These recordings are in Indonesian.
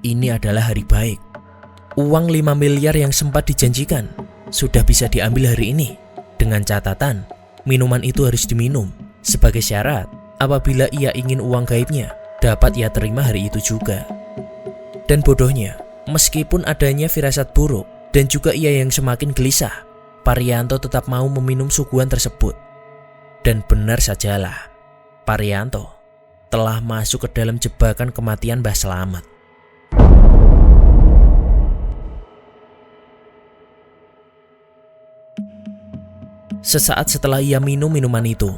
ini adalah hari baik. Uang 5 miliar yang sempat dijanjikan sudah bisa diambil hari ini, dengan catatan minuman itu harus diminum sebagai syarat apabila ia ingin uang gaibnya dapat ia terima hari itu juga. Dan bodohnya, meskipun adanya firasat buruk dan juga ia yang semakin gelisah, Parianto tetap mau meminum suguhan tersebut. Dan benar sajalah, Parianto telah masuk ke dalam jebakan kematian Mbah Slamet. Sesaat setelah ia minum minuman itu,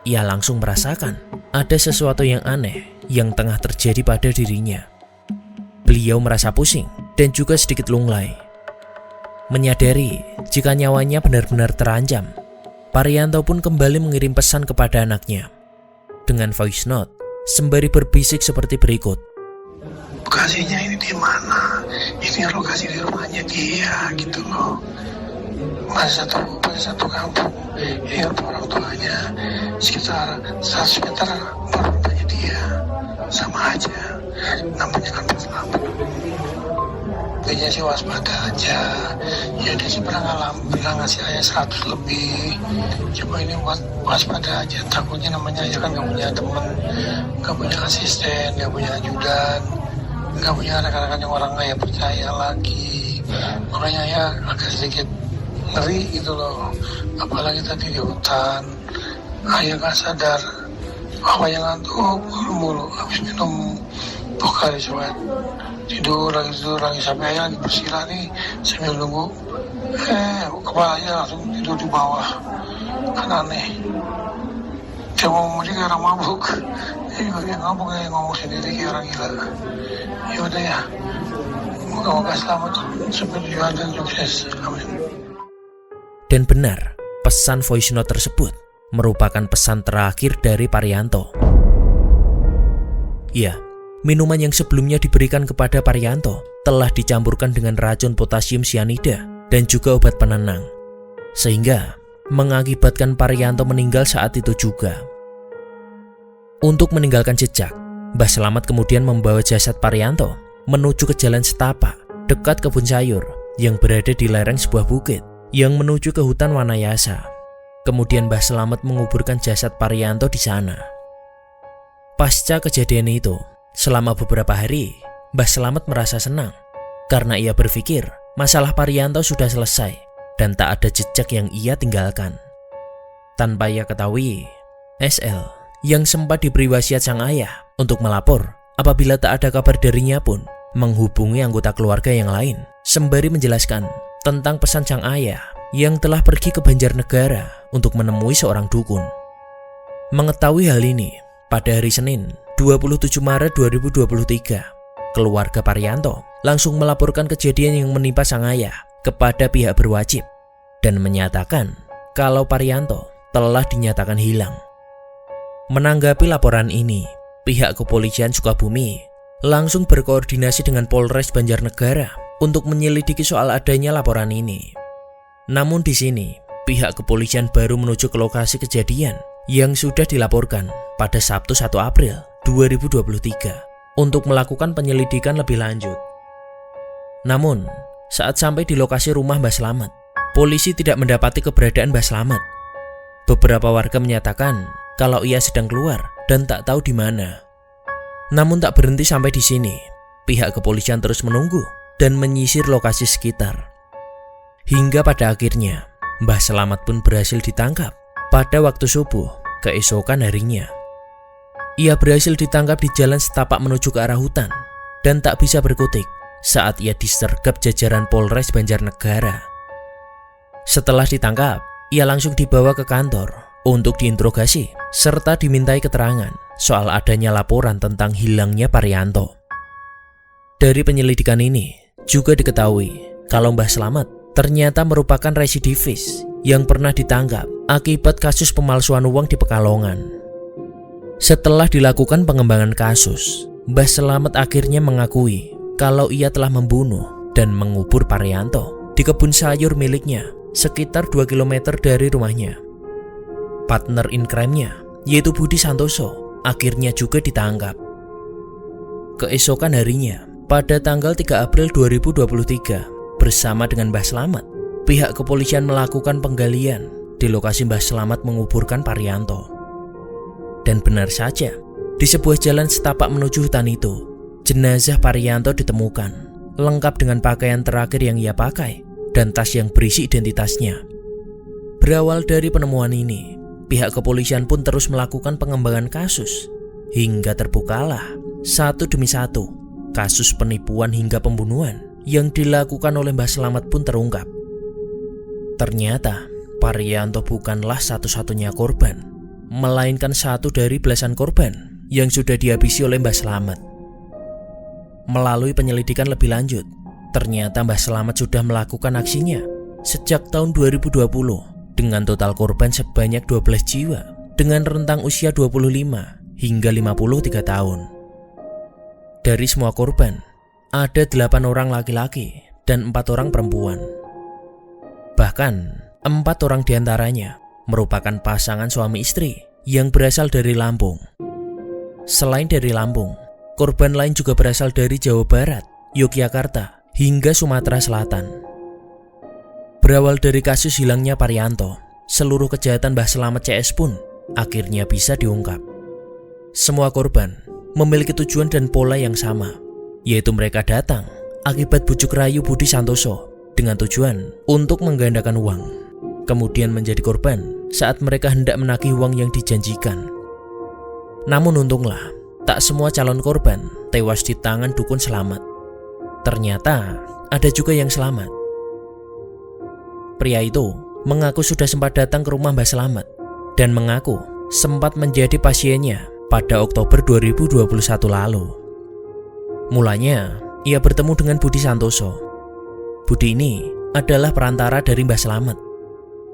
ia langsung merasakan ada sesuatu yang aneh yang tengah terjadi pada dirinya. Beliau merasa pusing dan juga sedikit lunglai. Menyadari jika nyawanya benar-benar terancam, Parianto pun kembali mengirim pesan kepada anaknya dengan voice note sembari berbisik seperti berikut. Lokasinya ini di mana? Ini lokasi di rumahnya dia gitu loh. Masih satu kampung. Ini orang tuanya sekitar 100 meter baru rumahnya dia. Sama aja. Namanya kan Slamet. Kayaknya sih waspada aja. Ya dia sih pernah bilang ngasih ayah 100 lebih. Cuma ini waspada aja. Takutnya namanya aja kan gak punya teman, gak punya asisten, gak punya ajudan, gak punya rekan-rekan yang orang kaya percaya lagi. Makanya ya agak sedikit ngeri gitu loh. Apalagi tadi di hutan, ayah gak sadar. Awalnya ngantuk mulu habis minum Pocari Sweat. Tidur lagi sampai ayah lagi bersila nih sambil nunggu. Kepalanya langsung tidur di bawah. Kan aneh. Dia ngomong kayak orang mabuk. Dia ngomong sendiri kayak orang gila. Ya udah ya. Moga-moga selamat sampai tujuan dan sukses. Amin. Dan benar, pesan voice note tersebut merupakan pesan terakhir dari Parianto. Ya, minuman yang sebelumnya diberikan kepada Parianto telah dicampurkan dengan racun potasium cyanida dan juga obat penenang, sehingga mengakibatkan Parianto meninggal saat itu juga. Untuk meninggalkan jejak, Mbah Slamet kemudian membawa jasad Parianto menuju ke jalan setapak dekat kebun sayur yang berada di lereng sebuah bukit yang menuju ke hutan Wanayasa. Kemudian Mbah Slamet menguburkan jasad Parianto di sana. Pasca kejadian itu, selama beberapa hari, Mbah Slamet merasa senang karena ia berpikir masalah Parianto sudah selesai dan tak ada jejak yang ia tinggalkan. Tanpa ia ketahui, SL yang sempat diberi wasiat sang ayah untuk melapor apabila tak ada kabar darinya pun menghubungi anggota keluarga yang lain sembari menjelaskan tentang pesan sang ayah yang telah pergi ke Banjarnegara untuk menemui seorang dukun. Mengetahui hal ini, pada hari Senin 27 Maret 2023, keluarga Parianto langsung melaporkan kejadian yang menimpa sang ayah kepada pihak berwajib dan menyatakan kalau Parianto telah dinyatakan hilang. Menanggapi laporan ini, pihak kepolisian Sukabumi langsung berkoordinasi dengan Polres Banjarnegara untuk menyelidiki soal adanya laporan ini. Namun di sini, pihak kepolisian baru menuju ke lokasi kejadian yang sudah dilaporkan pada Sabtu 1 April 2023 untuk melakukan penyelidikan lebih lanjut. Namun, saat sampai di lokasi rumah Mbah Slamet, polisi tidak mendapati keberadaan Mbah Slamet. Beberapa warga menyatakan kalau ia sedang keluar dan tak tahu di mana. Namun tak berhenti sampai di sini, pihak kepolisian terus menunggu dan menyisir lokasi sekitar. Hingga pada akhirnya, Mbah Slamet pun berhasil ditangkap pada waktu subuh keesokan harinya. Ia berhasil ditangkap di jalan setapak menuju ke arah hutan dan tak bisa berkutik saat ia disergap jajaran Polres Banjarnegara. Setelah ditangkap, ia langsung dibawa ke kantor untuk diinterogasi serta dimintai keterangan soal adanya laporan tentang hilangnya Parianto. Dari penyelidikan ini juga diketahui kalau Mbah Slamet ternyata merupakan residivis yang pernah ditangkap akibat kasus pemalsuan uang di Pekalongan. Setelah dilakukan pengembangan kasus, Mbah Slamet akhirnya mengakui kalau ia telah membunuh dan mengubur Parianto di kebun sayur miliknya sekitar 2 km dari rumahnya. Partner in crime-nya, yaitu Budi Santoso, akhirnya juga ditangkap. Keesokan harinya, Pada tanggal 3 April 2023, bersama dengan Mbah Slamet, pihak kepolisian melakukan penggalian di lokasi Mbah Slamet menguburkan Parianto. Dan benar saja, di sebuah jalan setapak menuju hutan itu, jenazah Parianto ditemukan, lengkap dengan pakaian terakhir yang ia pakai dan tas yang berisi identitasnya. Berawal dari penemuan ini, pihak kepolisian pun terus melakukan pengembangan kasus, hingga terbukalah satu demi satu kasus penipuan hingga pembunuhan yang dilakukan oleh Mbah Slamet pun terungkap. Ternyata Parianto bukanlah satu-satunya korban, melainkan satu dari belasan korban yang sudah dihabisi oleh Mbah Slamet. Melalui penyelidikan lebih lanjut, ternyata Mbah Slamet sudah melakukan aksinya sejak tahun 2020 dengan total korban sebanyak 12 jiwa dengan rentang usia 25 hingga 53 tahun. Dari semua korban, ada 8 orang laki-laki dan 4 orang perempuan. Bahkan, 4 orang diantaranya merupakan pasangan suami istri yang berasal dari Lampung. Selain dari Lampung, korban lain juga berasal dari Jawa Barat, Yogyakarta, hingga Sumatera Selatan. Berawal dari kasus hilangnya Parianto, seluruh kejahatan Mbah Slamet CS pun akhirnya bisa diungkap. Semua korban memiliki tujuan dan pola yang sama, yaitu mereka datang akibat bujuk rayu Budi Santoso dengan tujuan untuk menggandakan uang, kemudian menjadi korban saat mereka hendak menagih uang yang dijanjikan. Namun untunglah, tak semua calon korban tewas di tangan dukun Slamet. Ternyata ada juga yang selamat. Pria itu mengaku sudah sempat datang ke rumah Mbah Slamet dan mengaku sempat menjadi pasiennya pada Oktober 2021 lalu. Mulanya, ia bertemu dengan Budi Santoso. Budi ini adalah perantara dari Mbah Slamet.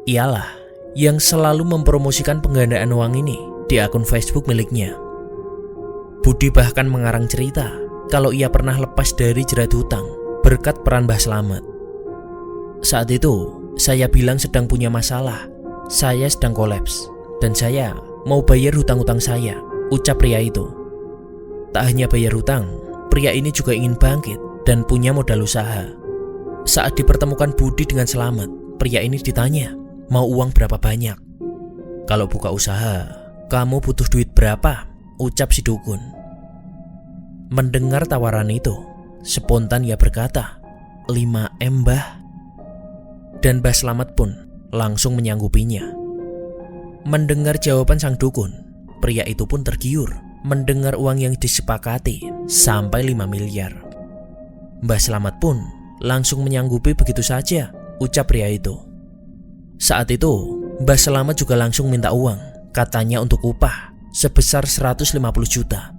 Ialah yang selalu mempromosikan penggandaan uang ini di akun Facebook miliknya. Budi bahkan mengarang cerita kalau ia pernah lepas dari jerat hutang berkat peran Mbah Slamet. Saat itu, saya bilang sedang punya masalah, saya sedang kolaps, dan saya mau bayar hutang-hutang saya, ucap pria itu. Tak hanya bayar hutang, pria ini juga ingin bangkit dan punya modal usaha. Saat dipertemukan Budi dengan Slamet, pria ini ditanya, mau uang berapa banyak? Kalau buka usaha, kamu butuh duit berapa? Ucap si dukun. Mendengar tawaran itu, spontan ia berkata, 5M Mbah. Dan Mbah Slamet pun langsung menyanggupinya. Mendengar jawaban sang dukun, pria itu pun tergiur mendengar uang yang disepakati sampai 5 miliar. Mbah Slamet pun langsung menyanggupi begitu saja, ucap pria itu. Saat itu, Mbah Slamet juga langsung minta uang, katanya untuk upah sebesar 150 juta.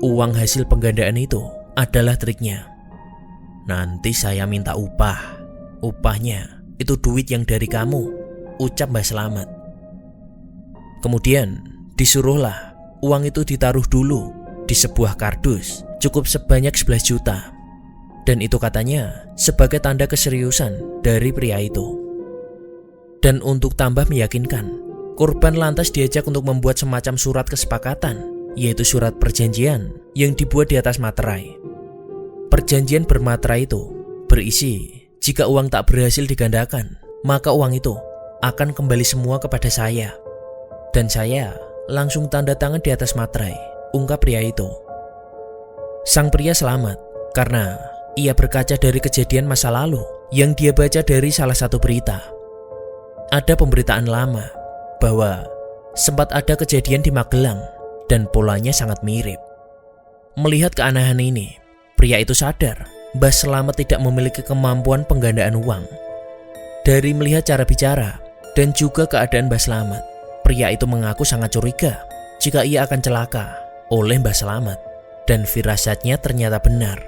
Uang hasil penggandaan itu adalah triknya. Nanti saya minta upah. Upahnya itu duit yang dari kamu, ucap Mbah Slamet. Kemudian disuruhlah uang itu ditaruh dulu di sebuah kardus cukup sebanyak 11 juta. Dan itu katanya sebagai tanda keseriusan dari pria itu. Dan untuk tambah meyakinkan, korban lantas diajak untuk membuat semacam surat kesepakatan, yaitu surat perjanjian yang dibuat di atas materai. Perjanjian bermaterai itu berisi, jika uang tak berhasil digandakan, maka uang itu akan kembali semua kepada saya. Dan saya langsung tanda tangan di atas materai, ungkap pria itu. Sang pria selamat karena ia berkaca dari kejadian masa lalu yang dia baca dari salah satu berita. Ada pemberitaan lama bahwa sempat ada kejadian di Magelang dan polanya sangat mirip. Melihat keanehan ini, pria itu sadar Mbah Slamet tidak memiliki kemampuan penggandaan uang. Dari melihat cara bicara dan juga keadaan Mbah Slamet, pria itu mengaku sangat curiga jika ia akan celaka oleh Mbah Slamet, dan firasatnya ternyata benar.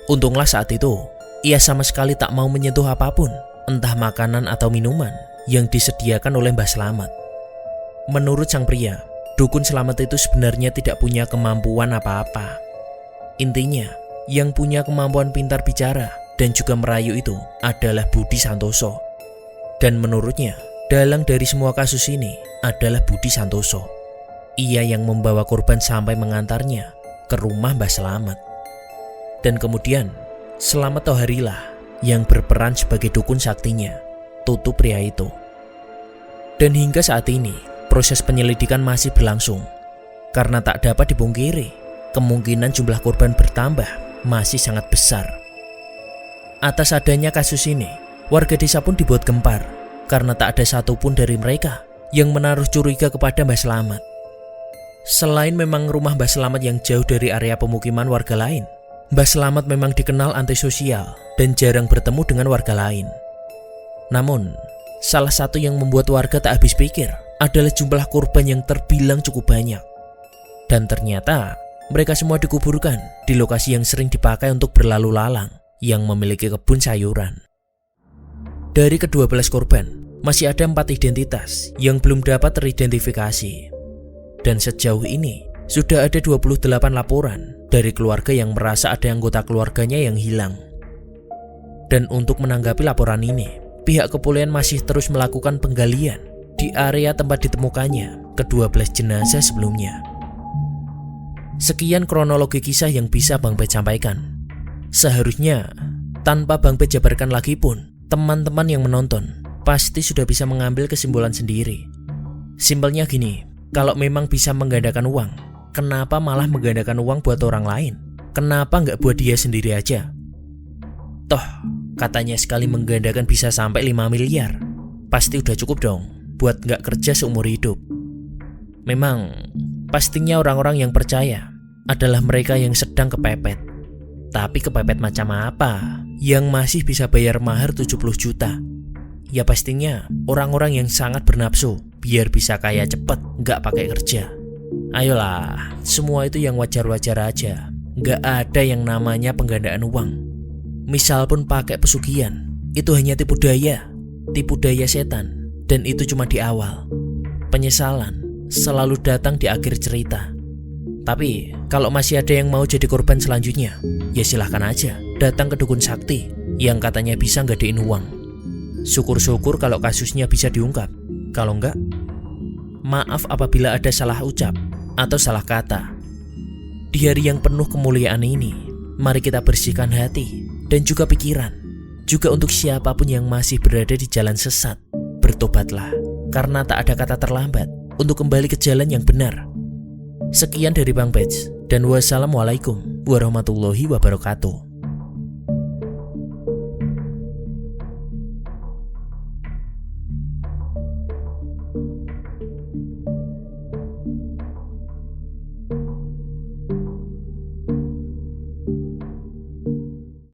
Untunglah saat itu, ia sama sekali tak mau menyentuh apapun, entah makanan atau minuman yang disediakan oleh Mbah Slamet. Menurut sang pria, dukun Slamet itu sebenarnya tidak punya kemampuan apa-apa. Intinya, yang punya kemampuan pintar bicara dan juga merayu itu adalah Budi Santoso. Dan menurutnya, dalang dari semua kasus ini adalah Budi Santoso. Ia yang membawa korban sampai mengantarnya ke rumah Mbah Slamet. Dan kemudian Slamet Toharilah yang berperan sebagai dukun saktinya, Tutu pria itu. Dan hingga saat ini proses penyelidikan masih berlangsung. Karena tak dapat dipungkiri, kemungkinan jumlah korban bertambah masih sangat besar. Atas adanya kasus ini, warga desa pun dibuat gempar karena tak ada satupun dari mereka yang menaruh curiga kepada Mbah Slamet. Selain memang rumah Mbah Slamet yang jauh dari area pemukiman warga lain, Mbah Slamet memang dikenal antisosial dan jarang bertemu dengan warga lain. Namun, salah satu yang membuat warga tak habis pikir adalah jumlah korban yang terbilang cukup banyak. Dan ternyata, mereka semua dikuburkan di lokasi yang sering dipakai untuk berlalu lalang, yang memiliki kebun sayuran. Dari ke-12 korban, masih ada 4 identitas yang belum dapat teridentifikasi. Dan sejauh ini, sudah ada 28 laporan dari keluarga yang merasa ada anggota keluarganya yang hilang. Dan untuk menanggapi laporan ini, pihak kepolisian masih terus melakukan penggalian di area tempat ditemukannya ke-12 jenazah sebelumnya. Sekian kronologi kisah yang bisa Bang Pet sampaikan. Seharusnya, tanpa Bang Pet jabarkan lagi pun, teman-teman yang menonton pasti sudah bisa mengambil kesimpulan sendiri. Simpelnya gini, kalau memang bisa menggandakan uang, kenapa malah menggandakan uang buat orang lain? Kenapa nggak buat dia sendiri aja? Toh, katanya sekali menggandakan bisa sampai 5 miliar. Pasti udah cukup dong buat nggak kerja seumur hidup. Memang, pastinya orang-orang yang percaya adalah mereka yang sedang kepepet. Tapi kepepet macam apa yang masih bisa bayar mahar 70 juta? Ya pastinya orang-orang yang sangat bernafsu biar bisa kaya cepet, nggak pakai kerja. Ayolah, semua itu yang wajar-wajar aja. Nggak ada yang namanya penggandaan uang. Misal pun pakai pesugihan, itu hanya tipu daya setan, dan itu cuma di awal. Penyesalan selalu datang di akhir cerita. Tapi kalau masih ada yang mau jadi korban selanjutnya, ya silahkan aja datang ke dukun sakti yang katanya bisa nggadein uang. Syukur-syukur kalau kasusnya bisa diungkap. Kalau enggak, maaf apabila ada salah ucap atau salah kata. Di hari yang penuh kemuliaan ini, mari kita bersihkan hati dan juga pikiran. Juga untuk siapapun yang masih berada di jalan sesat, bertobatlah, karena tak ada kata terlambat untuk kembali ke jalan yang benar. Sekian dari Bang Pets, dan wassalamualaikum warahmatullahi wabarakatuh.